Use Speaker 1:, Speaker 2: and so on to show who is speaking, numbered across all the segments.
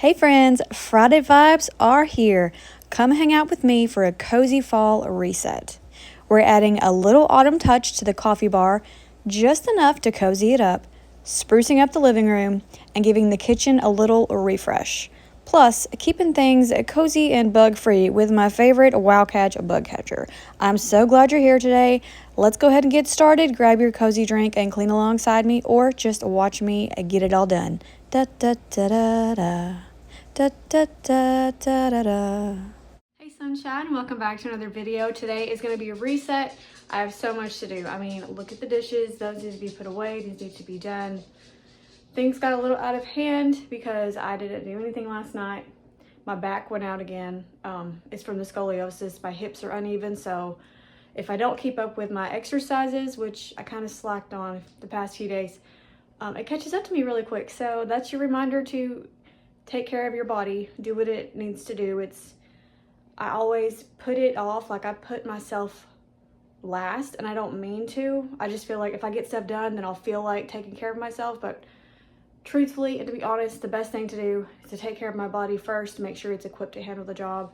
Speaker 1: Hey friends, Friday vibes are here. Come hang out with me for a cozy fall reset. We're adding a little autumn touch to the coffee bar, just enough to cozy it up, sprucing up the living room, and giving the kitchen a little refresh. Plus, keeping things cozy and bug-free with my favorite Wow Catch bug catcher. I'm so glad you're here today. Let's go ahead and get started. Grab your cozy drink and clean alongside me, or just watch me get it all done. Da da da da da. Da, da, da, da, da, da. Hey sunshine, welcome back to another video. Today is going to be a reset. I have so much to do. I mean, look at the dishes. Those need to be put away. These need to be done. Things got a little out of hand because I didn't do anything last night. My back went out again. It's from the scoliosis. My hips are uneven, so if I don't keep up with my exercises, which I kind of slacked on the past few days, it catches up to me really quick. So that's your reminder to take care of your body, do what it needs to do. I always put it off, like I put myself last, and I don't mean to. I just feel like if I get stuff done, then I'll feel like taking care of myself. But truthfully, and to be honest, the best thing to do is to take care of my body first, make sure it's equipped to handle the job,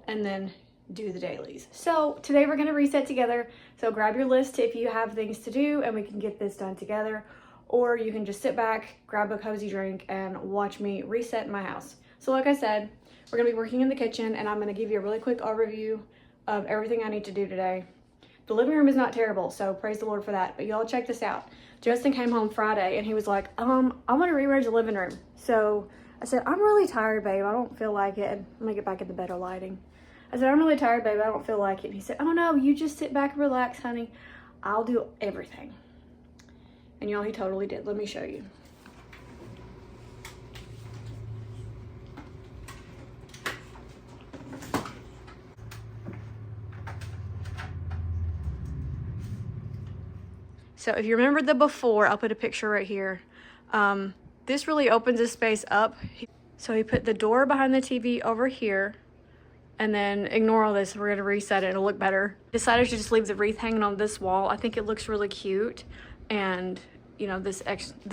Speaker 1: and then do the dailies. So today we're gonna reset together. So grab your list if you have things to do, and we can get this done together. Or you can just sit back, grab a cozy drink, and watch me reset my house. So like I said, we're gonna be working in the kitchen, and I'm gonna give you a really quick overview of everything I need to do today. The living room is not terrible, so praise the Lord for that. But y'all check this out. Justin came home Friday, and he was like, I want to rearrange the living room. So I said, I'm really tired, babe. I don't feel like it. Let me get back in the better lighting. I said, I'm really tired, babe. I don't feel like it. And he said, oh no, you just sit back and relax, honey. I'll do everything. And y'all, he totally did. Let me show you. So if you remember the before, I'll put a picture right here. This really opens this space up. So he put the door behind the TV over here, and then ignore all this. We're gonna reset it, it'll look better. Decided to just leave the wreath hanging on this wall. I think it looks really cute, and you know, this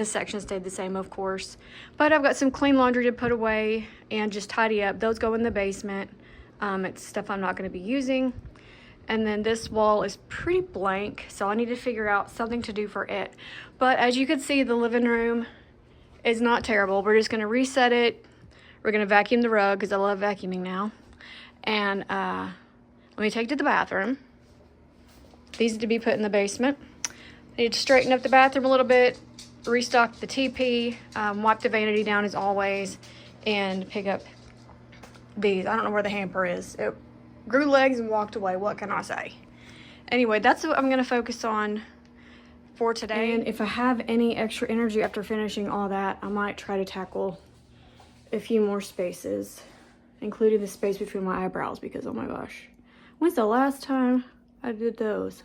Speaker 1: section stayed the same, of course. But I've got some clean laundry to put away and just tidy up. Those go in the basement. It's stuff I'm not going to be using. And then this wall is pretty blank, so I need to figure out something to do for it. But as you can see, the living room is not terrible. We're just going to reset it. We're going to vacuum the rug because I love vacuuming now. And let me take it to the bathroom. These need to be put in the basement. Need to straighten up the bathroom a little bit, restock the TP, wipe the vanity down as always, and pick up these. I don't know where the hamper is. It grew legs and walked away. What can I say? Anyway, that's what I'm going to focus on for today. And if I have any extra energy after finishing all that, I might try to tackle a few more spaces, including the space between my eyebrows, because oh my gosh, when's the last time I did those?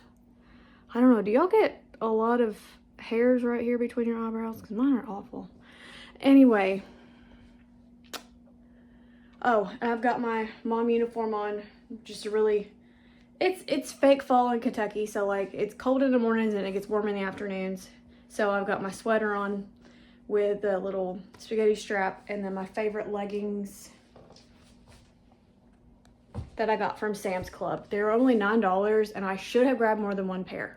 Speaker 1: I don't know. Do y'all get a lot of hairs right here between your eyebrows? Because mine are awful. Anyway. Oh, and I've got my mom uniform on. Just a really, it's fake fall in Kentucky. So like it's cold in the mornings and it gets warm in the afternoons. So I've got my sweater on with a little spaghetti strap, and then my favorite leggings that I got from Sam's Club. They're only $9, and I should have grabbed more than one pair.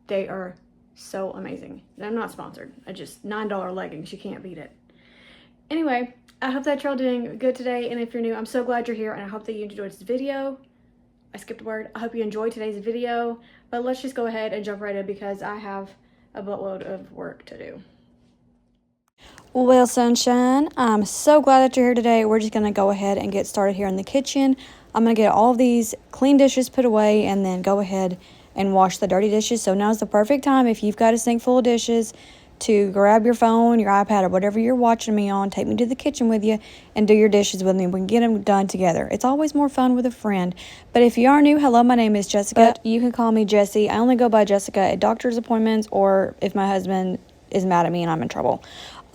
Speaker 1: They are so amazing. I'm not sponsored. I just $9 leggings. You can't beat it. Anyway, I hope that y'all doing good today. And if you're new, I'm so glad you're here, and I hope that you enjoyed this video. I skipped a word. I hope you enjoyed today's video. But let's just go ahead and jump right in because I have a buttload of work to do. Well, sunshine, I'm so glad that you're here today. We're just going to go ahead and get started here in the kitchen. I'm going to get all of these clean dishes put away and then go ahead and wash the dirty dishes. So now's the perfect time, if you've got a sink full of dishes, to grab your phone, your iPad, or whatever you're watching me on, take me to the kitchen with you, and do your dishes with me. We can get them done together. It's always more fun with a friend. But if you are new, hello, my name is Jessica. But you can call me Jessie. I only go by Jessica at doctor's appointments or if my husband is mad at me and I'm in trouble.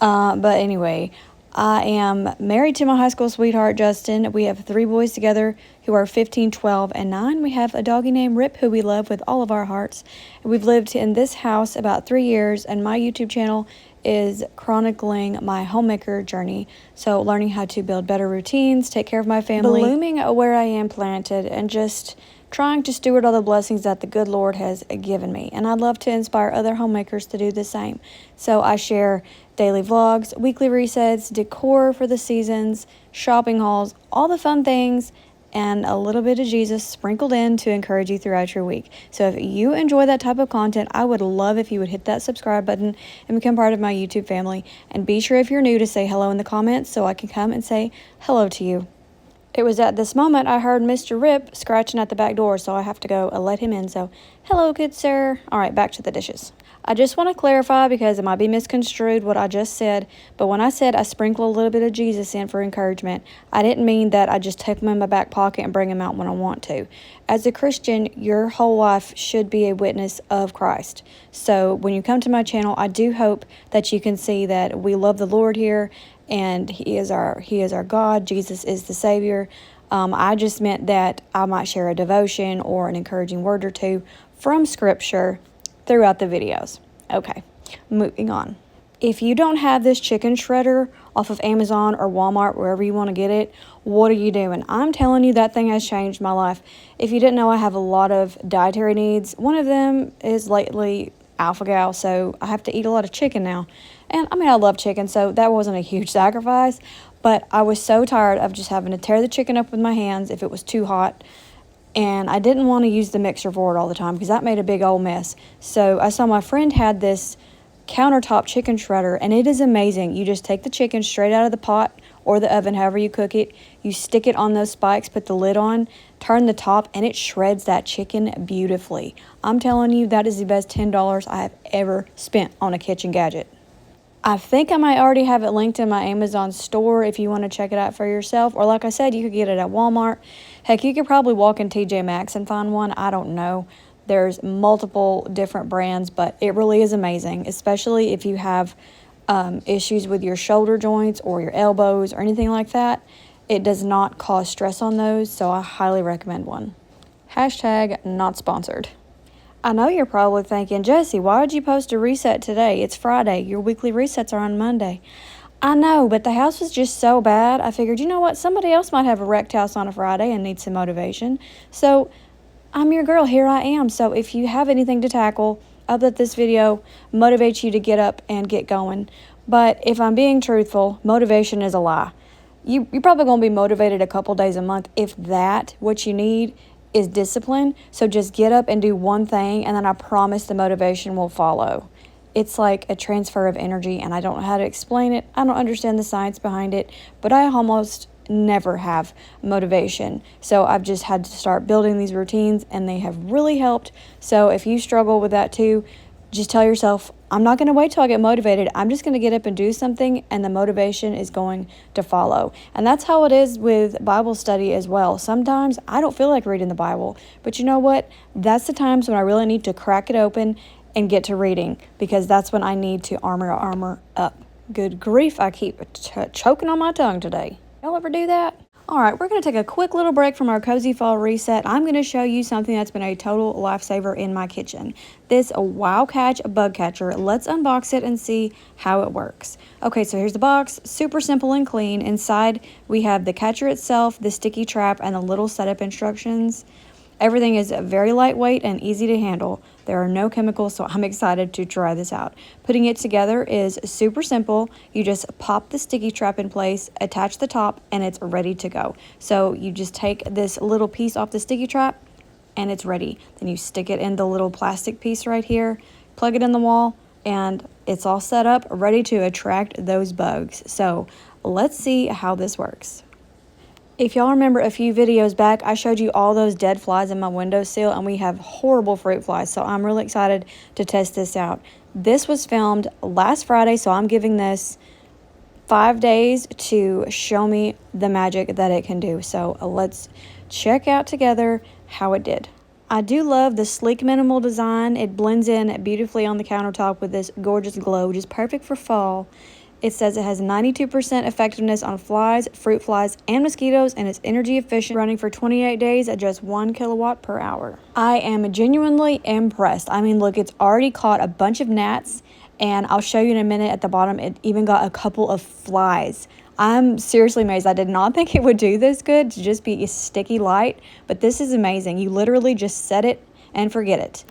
Speaker 1: But anyway, I am married to my high school sweetheart, Justin. We have 3 boys together who are 15, 12, and 9. We have a doggy named Rip, who we love with all of our hearts. And we've lived in this house about 3 years, and my YouTube channel is chronicling my homemaker journey. So learning how to build better routines, take care of my family, blooming where I am planted, and just trying to steward all the blessings that the good Lord has given me. And I'd love to inspire other homemakers to do the same. So I share daily vlogs, weekly resets, decor for the seasons, shopping hauls, all the fun things, and a little bit of Jesus sprinkled in to encourage you throughout your week. So if you enjoy that type of content, I would love if you would hit that subscribe button and become part of my YouTube family. And be sure if you're new to say hello in the comments so I can come and say hello to you. It was at this moment I heard Mr. Rip scratching at the back door, so I have to go let him in. So, hello, good sir. All right, back to the dishes. I just want to clarify because it might be misconstrued what I just said, but when I said I sprinkle a little bit of Jesus in for encouragement, I didn't mean that I just take him in my back pocket and bring him out when I want to. As a Christian, your whole life should be a witness of Christ. So when you come to my channel, I do hope that you can see that we love the Lord here, and He is our God. Jesus is the Savior. I just meant that I might share a devotion or an encouraging word or two from Scripture throughout the videos. Okay, moving on. If you don't have this chicken shredder off of Amazon or Walmart, wherever you want to get it, what are you doing? I'm telling you, that thing has changed my life. If you didn't know, I have a lot of dietary needs. One of them is lately alpha-gal, so I have to eat a lot of chicken now. And I mean, I love chicken, so that wasn't a huge sacrifice, but I was so tired of just having to tear the chicken up with my hands if it was too hot. And I didn't want to use the mixer for it all the time because that made a big old mess. So I saw my friend had this countertop chicken shredder, and it is amazing. You just take the chicken straight out of the pot or the oven, however you cook it. You stick it on those spikes, put the lid on, turn the top, and it shreds that chicken beautifully. I'm telling you, that is the best $10 I have ever spent on a kitchen gadget. I think I might already have it linked in my Amazon store if you want to check it out for yourself. Or like I said, you could get it at Walmart. Heck, you could probably walk in TJ Maxx and find one. I don't know. There's multiple different brands, but it really is amazing, especially if you have issues with your shoulder joints or your elbows or anything like that. It does not cause stress on those, so I highly recommend one. Hashtag not sponsored. I know you're probably thinking, Jessie, why did you post a reset today? It's Friday. Your weekly resets are on Monday. I know, but the house was just so bad. I figured, you know what? Somebody else might have a wrecked house on a Friday and need some motivation. So I'm your girl. Here I am. So if you have anything to tackle, I hope that this video motivates you to get up and get going. But if I'm being truthful, motivation is a lie. You're probably going to be motivated a couple days a month. If that, what you need is discipline. So just get up and do one thing, and then I promise the motivation will follow. It's like a transfer of energy, and I don't know how to explain it. I don't understand the science behind it, but I almost never have motivation. So I've just had to start building these routines, and they have really helped. So if you struggle with that too, just tell yourself, I'm not going to wait till I get motivated. I'm just going to get up and do something, and the motivation is going to follow. And that's how it is with Bible study as well. Sometimes I don't feel like reading the Bible, but you know what? That's the times when I really need to crack it open and get to reading, because that's when I need to armor up. Good grief, I keep choking on my tongue today. Y'all ever do that? All right, we're going to take a quick little break from our Cozy Fall reset. I'm going to show you something that's been a total lifesaver in my kitchen. This Wow Catch bug catcher. Let's unbox it and see how it works. Okay, so here's the box. Super simple and clean. Inside, we have the catcher itself, the sticky trap, and the little setup instructions. Everything is very lightweight and easy to handle. There are no chemicals, so I'm excited to try this out. Putting it together is super simple. You just pop the sticky trap in place, attach the top, and it's ready to go. So you just take this little piece off the sticky trap, and it's ready. Then you stick it in the little plastic piece right here, plug it in the wall, and it's all set up, ready to attract those bugs. So let's see how this works. If y'all remember a few videos back, I showed you all those dead flies in my windowsill, and we have horrible fruit flies, so I'm really excited to test this out. This was filmed last Friday, so I'm giving this 5 days to show me the magic that it can do. So let's check out together how it did. I do love the sleek minimal design. It blends in beautifully on the countertop with this gorgeous glow, which is perfect for fall. It says it has 92% effectiveness on flies, fruit flies, and mosquitoes, and it's energy efficient, running for 28 days at just 1 kilowatt per hour. I am genuinely impressed. I mean, look, it's already caught a bunch of gnats, and I'll show you in a minute at the bottom, it even got a couple of flies. I'm seriously amazed. I did not think it would do this good to just be a sticky light, but this is amazing. You literally just set it and forget it,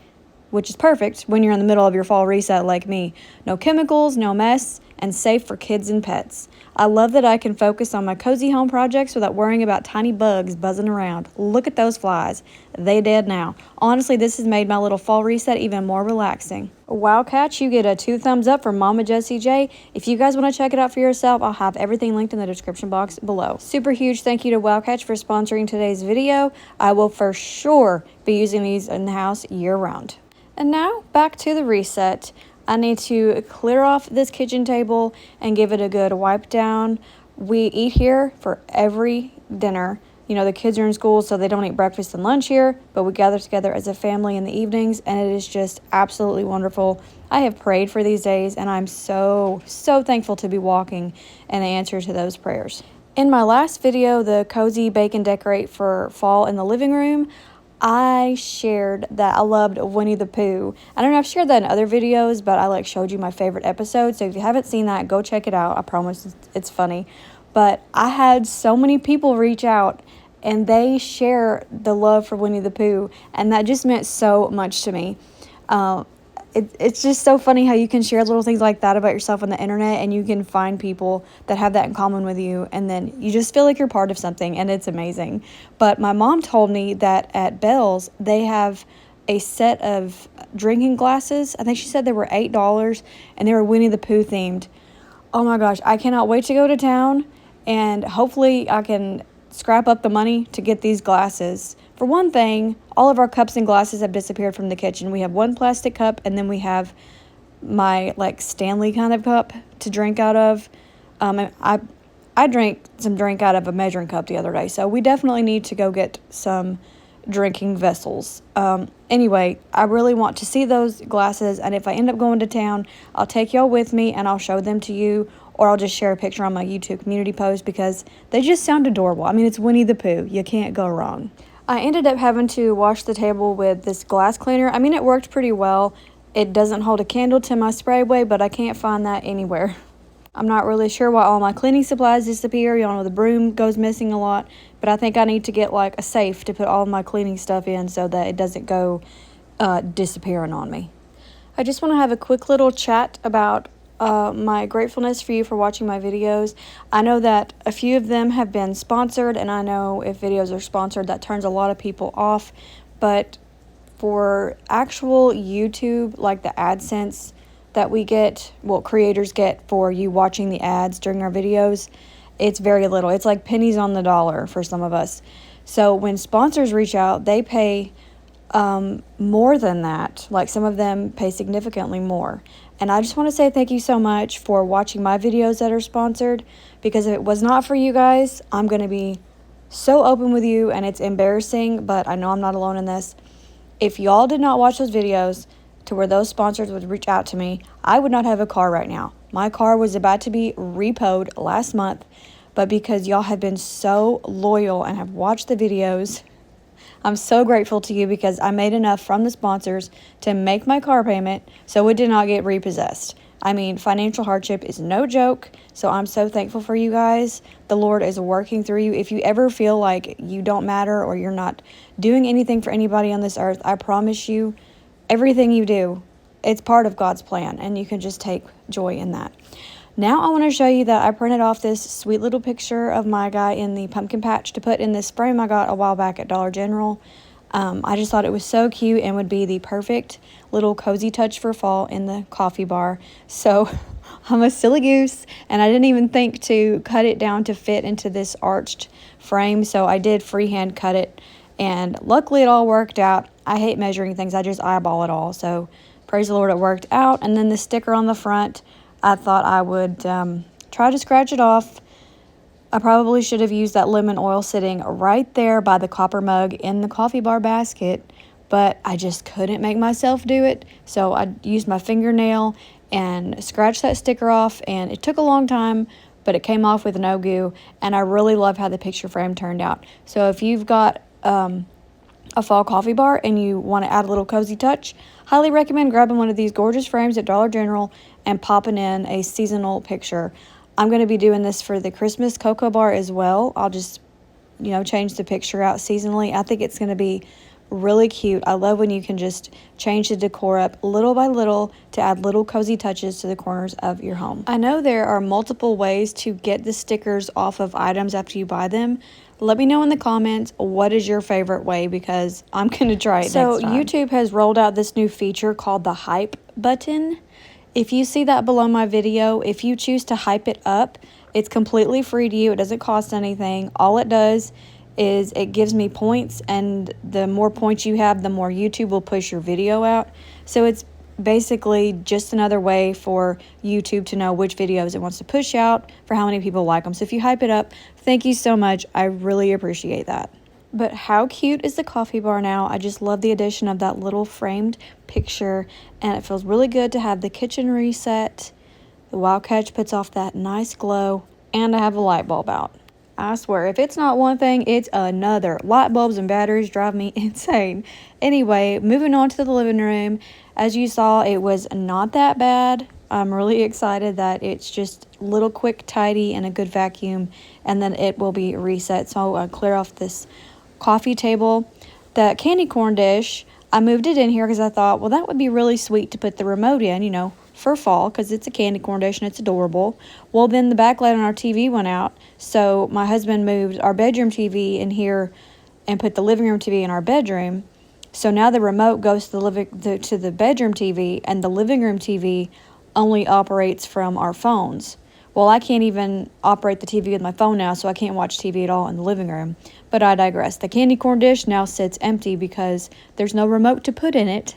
Speaker 1: which is perfect when you're in the middle of your fall reset like me. No chemicals, no mess, and safe for kids and pets. I love that I can focus on my cozy home projects without worrying about tiny bugs buzzing around. Look at those flies. They dead now. Honestly, this has made my little fall reset even more relaxing. Wow, Catch, you get a 2 thumbs up from MamaJessieJ. If you guys want to check it out for yourself, I'll have everything linked in the description box below. Super huge thank you to Wildcatch for sponsoring today's video. I will for sure be using these in the house year round. And now, back to the reset. I need to clear off this kitchen table and give it a good wipe down. We eat here for every dinner. You know, the kids are in school, so they don't eat breakfast and lunch here, but we gather together as a family in the evenings, and it is just absolutely wonderful. I have prayed for these days, and I'm so thankful to be walking in the answer to those prayers. In my last video, the cozy bake and decorate for fall in the living room, I shared that I loved Winnie the Pooh. I don't know if I've shared that in other videos, but I showed you my favorite episode. So if you haven't seen that, go check it out. I promise it's funny. But I had so many people reach out and they share the love for Winnie the Pooh, and that just meant so much to me. It's just so funny how you can share little things like that about yourself on the internet, and you can find people that have that in common with you, and then you just feel like you're part of something, and it's amazing. But my mom told me that at Bell's, they have a set of drinking glasses. I think she said they were $8, and they were Winnie the Pooh themed. Oh my gosh, I cannot wait to go to town, and hopefully I can scrap up the money to get these glasses. For one thing, all of our cups and glasses have disappeared from the kitchen. We have one plastic cup, and then we have my Stanley kind of cup to drink out of. I drank some drink out of a measuring cup the other day, so we definitely need to go get some drinking vessels. Anyway, I really want to see those glasses, and if I end up going to town, I'll take y'all with me and I'll show them to you, or I'll just share a picture on my YouTube community post because they just sound adorable. I mean, it's Winnie the Pooh. You can't go wrong. I ended up having to wash the table with this glass cleaner. I mean, it worked pretty well. It doesn't hold a candle to my spray way, but I can't find that anywhere. I'm not really sure why all my cleaning supplies disappear. Y'all know the broom goes missing a lot, but I think I need to get a safe to put all my cleaning stuff in so that it doesn't go disappearing on me. I just want to have a quick little chat about my gratefulness for you for watching my videos. I know that a few of them have been sponsored, and I know if videos are sponsored, that turns a lot of people off, but for actual YouTube, like the AdSense that we get, creators get for you watching the ads during our videos, it's very little. It's like pennies on the dollar for some of us. So when sponsors reach out, they pay more than that. Some of them pay significantly more. And I just want to say thank you so much for watching my videos that are sponsored, because if it was not for you guys, I'm going to be so open with you, and it's embarrassing, but I know I'm not alone in this. If y'all did not watch those videos to where those sponsors would reach out to me, I would not have a car right now. My car was about to be repoed last month, but because y'all have been so loyal and have watched the videos, I'm so grateful to you, because I made enough from the sponsors to make my car payment so it did not get repossessed. I mean, financial hardship is no joke, so I'm so thankful for you guys. The Lord is working through you. If you ever feel like you don't matter or you're not doing anything for anybody on this earth, I promise you, everything you do, it's part of God's plan, and you can just take joy in that. Now I want to show you that I printed off this sweet little picture of my guy in the pumpkin patch to put in this frame I got a while back at Dollar General. I just thought it was so cute and would be the perfect little cozy touch for fall in the coffee bar. So I'm a silly goose, and I didn't even think to cut it down to fit into this arched frame, so I did freehand cut it, and luckily it all worked out. I hate measuring things. I just eyeball it all, so praise the Lord it worked out. And then the sticker on the front, I thought I would try to scratch it off. I probably should have used that lemon oil sitting right there by the copper mug in the coffee bar basket, but I just couldn't make myself do it. So I used my fingernail and scratched that sticker off, and it took a long time, but it came off with no goo, and I really love how the picture frame turned out. So if you've got a fall coffee bar and you want to add a little cozy touch, highly recommend grabbing one of these gorgeous frames at Dollar General and popping in a seasonal picture. I'm going to be doing this for the Christmas cocoa bar as well. I'll just, change the picture out seasonally. I think it's going to be really cute. I love when you can just change the decor up little by little to add little cozy touches to the corners of your home. I know there are multiple ways to get the stickers off of items after you buy them. Let me know in the comments what is your favorite way, because I'm going to try it next time. So YouTube has rolled out this new feature called the hype button. If you see that below my video, if you choose to hype it up, it's completely free to you. It doesn't cost anything. All it does is it gives me points, and the more points you have, the more YouTube will push your video out. So it's basically just another way for YouTube to know which videos it wants to push out for how many people like them. So if you hype it up, thank you so much. I really appreciate that. But how cute is the coffee bar now? I just love the addition of that little framed picture, and it feels really good to have the kitchen reset. The Wild Catch puts off that nice glow, and I have a light bulb out. I swear, if it's not one thing, it's another. Light bulbs and batteries drive me insane. Anyway, moving on to the living room. As you saw, it was not that bad. I'm really excited that it's just a little quick tidy and a good vacuum, and then it will be reset. So I'll clear off this coffee table. The candy corn dish, I moved it in here because I thought, well, that would be really sweet to put the remote in, for fall, because it's a candy corn dish and it's adorable. Well, then the backlight on our TV went out, so my husband moved our bedroom TV in here and put the living room TV in our bedroom. So now the remote goes to the bedroom TV, and the living room TV only operates from our phones. Well, I can't even operate the TV with my phone now, so I can't watch TV at all in the living room. But I digress. The candy corn dish now sits empty because there's no remote to put in it.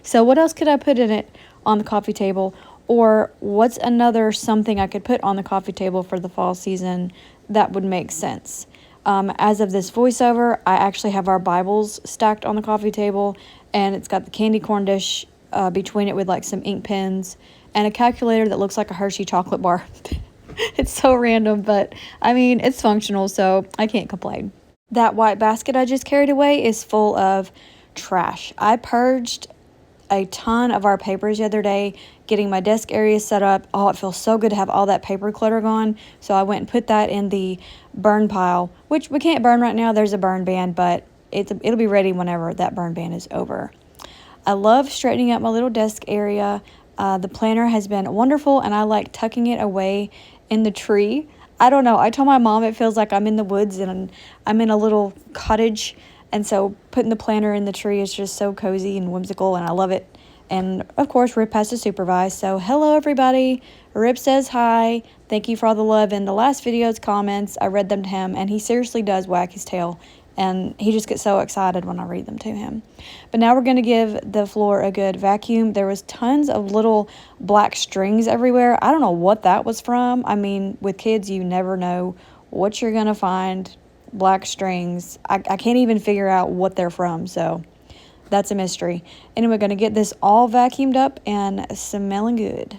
Speaker 1: So what else could I put in it on the coffee table? Or what's another something I could put on the coffee table for the fall season that would make sense? As of this voiceover, I actually have our Bibles stacked on the coffee table, and it's got the candy corn dish between it with like some ink pens and a calculator that looks like a Hershey chocolate bar. It's so random, but I mean, it's functional, so I can't complain. That white basket I just carried away is full of trash. I purged a ton of our papers the other day, getting my desk area set up. Oh, it feels so good to have all that paper clutter gone. So I went and put that in the burn pile, which we can't burn right now. There's a burn ban, but it'll be ready whenever that burn ban is over. I love straightening up my little desk area. The planner has been wonderful, and I like tucking it away in the tree. I don't know. I told my mom it feels like I'm in the woods and I'm in a little cottage. And so putting the planner in the tree is just so cozy and whimsical, and I love it. And, of course, Rip has to supervise. So, hello, everybody. Rip says hi. Thank you for all the love in the last video's comments. I read them to him, and he seriously does wag his tail. And he just gets so excited when I read them to him. But now we're going to give the floor a good vacuum. There was tons of little black strings everywhere. I don't know what that was from. I mean, with kids, you never know what you're going to find. Black strings. I can't even figure out what they're from, so that's a mystery. Anyway, we're going to get this all vacuumed up and smelling good.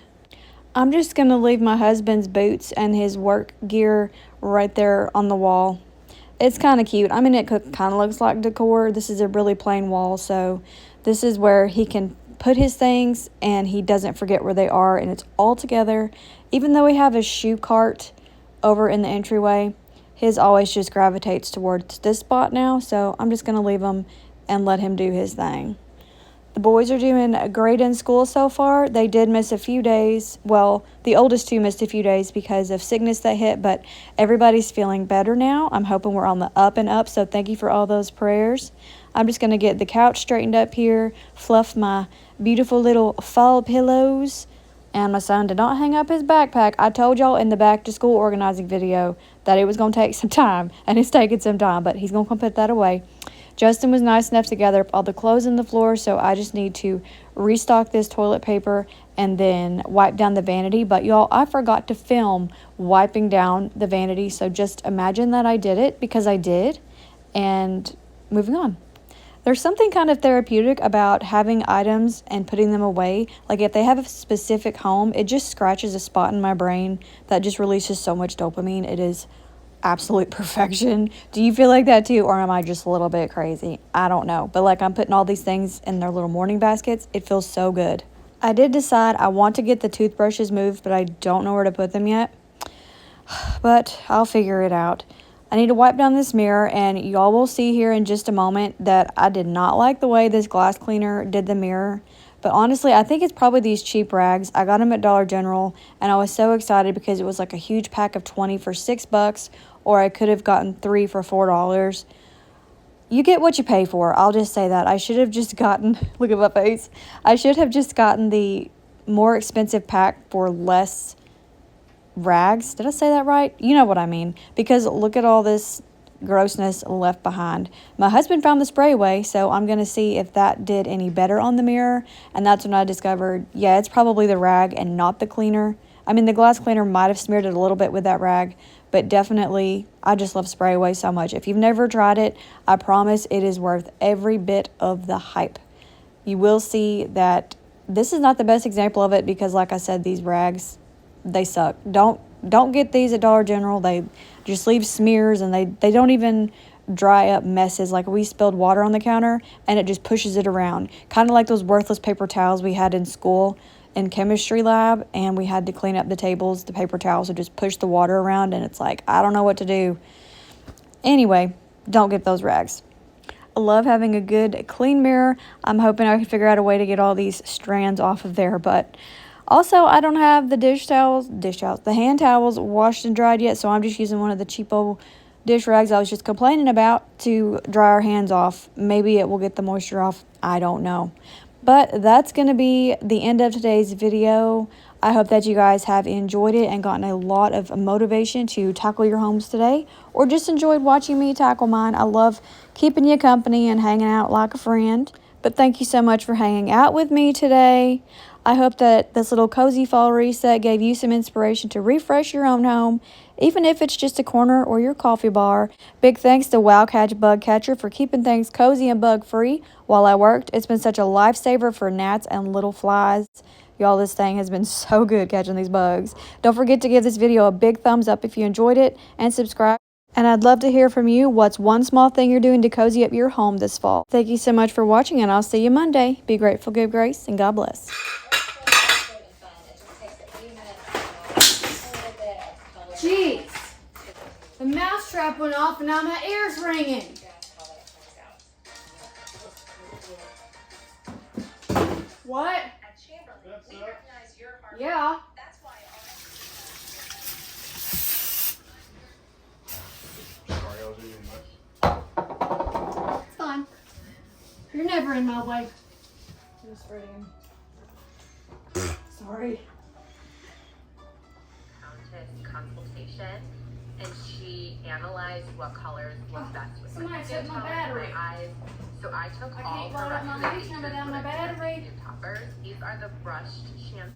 Speaker 1: I'm just going to leave my husband's boots and his work gear right there on the wall. It's kind of cute. I mean, it kind of looks like decor. This is a really plain wall, so this is where he can put his things and he doesn't forget where they are, and it's all together. Even though we have a shoe cart over in the entryway, his always just gravitates towards this spot now, so I'm just going to leave him and let him do his thing. The boys are doing great in school so far. They did miss a few days. Well, the oldest two missed a few days because of sickness that hit, but everybody's feeling better now. I'm hoping we're on the up and up, so thank you for all those prayers. I'm just going to get the couch straightened up here, fluff my beautiful little fall pillows, and my son did not hang up his backpack. I told y'all in the back to school organizing video that it was going to take some time, and it's taking some time, but he's going to come put that away. Justin was nice enough to gather up all the clothes on the floor, so I just need to restock this toilet paper and then wipe down the vanity. But y'all, I forgot to film wiping down the vanity, so just imagine that I did it, because I did. And moving on. There's something kind of therapeutic about having items and putting them away. Like if they have a specific home, it just scratches a spot in my brain that just releases so much dopamine. It is absolute perfection. Do you feel like that too, or am I just a little bit crazy? I don't know. But like, I'm putting all these things in their little morning baskets. It feels so good. I did decide I want to get the toothbrushes moved, but I don't know where to put them yet. But I'll figure it out. I need to wipe down this mirror, and y'all will see here in just a moment that I did not like the way this glass cleaner did the mirror. But honestly, I think it's probably these cheap rags. I got them at Dollar General, and I was so excited because it was like a huge pack of 20 for $6, or I could have gotten 3 for $4. You get what you pay for. I'll just say that. I should have just gotten, look at my face. I should have just gotten the more expensive pack for less rags. Did I say that right? You know what I mean. Because look at all this grossness left behind. My husband found the spray away, so I'm going to see if that did any better on the mirror. And that's when I discovered, yeah, it's probably the rag and not the cleaner. I mean, the glass cleaner might have smeared it a little bit with that rag, but definitely, I just love spray away so much. If you've never tried it, I promise it is worth every bit of the hype. You will see that this is not the best example of it because, like I said, these rags, they suck. Don't get these at Dollar General. They just leave smears, and they don't even dry up messes. Like, we spilled water on the counter, and it just pushes it around. Kind of like those worthless paper towels we had in school in chemistry lab, and we had to clean up the tables. The paper towels would just push the water around, and it's like, I don't know what to do. Anyway, don't get those rags. I love having a good clean mirror. I'm hoping I can figure out a way to get all these strands off of there, but also I don't have the the hand towels washed and dried yet, so I'm just using one of the cheapo dish rags I was just complaining about to dry our hands off. Maybe it will get the moisture off. I don't know. But that's going to be the end of today's video. I hope that you guys have enjoyed it and gotten a lot of motivation to tackle your homes today, or just enjoyed watching me tackle mine. I love keeping you company and hanging out like a friend. But thank you so much for hanging out with me today. I hope that this little cozy fall reset gave you some inspiration to refresh your own home, even if it's just a corner or your coffee bar. Big thanks to WowCatch Bug Catcher for keeping things cozy and bug-free while I worked. It's been such a lifesaver for gnats and little flies. Y'all, this thing has been so good catching these bugs. Don't forget to give this video a big thumbs up if you enjoyed it, and subscribe. And I'd love to hear from you. What's one small thing you're doing to cozy up your home this fall? Thank you so much for watching, and I'll see you Monday. Be grateful, give grace, and God bless.
Speaker 2: Jeez, the mousetrap went off and now my ear's ringing. What? Yeah. It's fine. You're never in my way. Sorry.
Speaker 3: Consultation, and she analyzed what colors work best with
Speaker 2: Somebody
Speaker 3: my
Speaker 2: took
Speaker 3: skin
Speaker 2: my
Speaker 3: tone,
Speaker 2: battery.
Speaker 3: my eyes. So I took all
Speaker 2: can't
Speaker 3: her
Speaker 2: load up my
Speaker 3: recommendations
Speaker 2: without my
Speaker 3: when I
Speaker 2: battery.
Speaker 3: toppers. These are the brushed shampoo.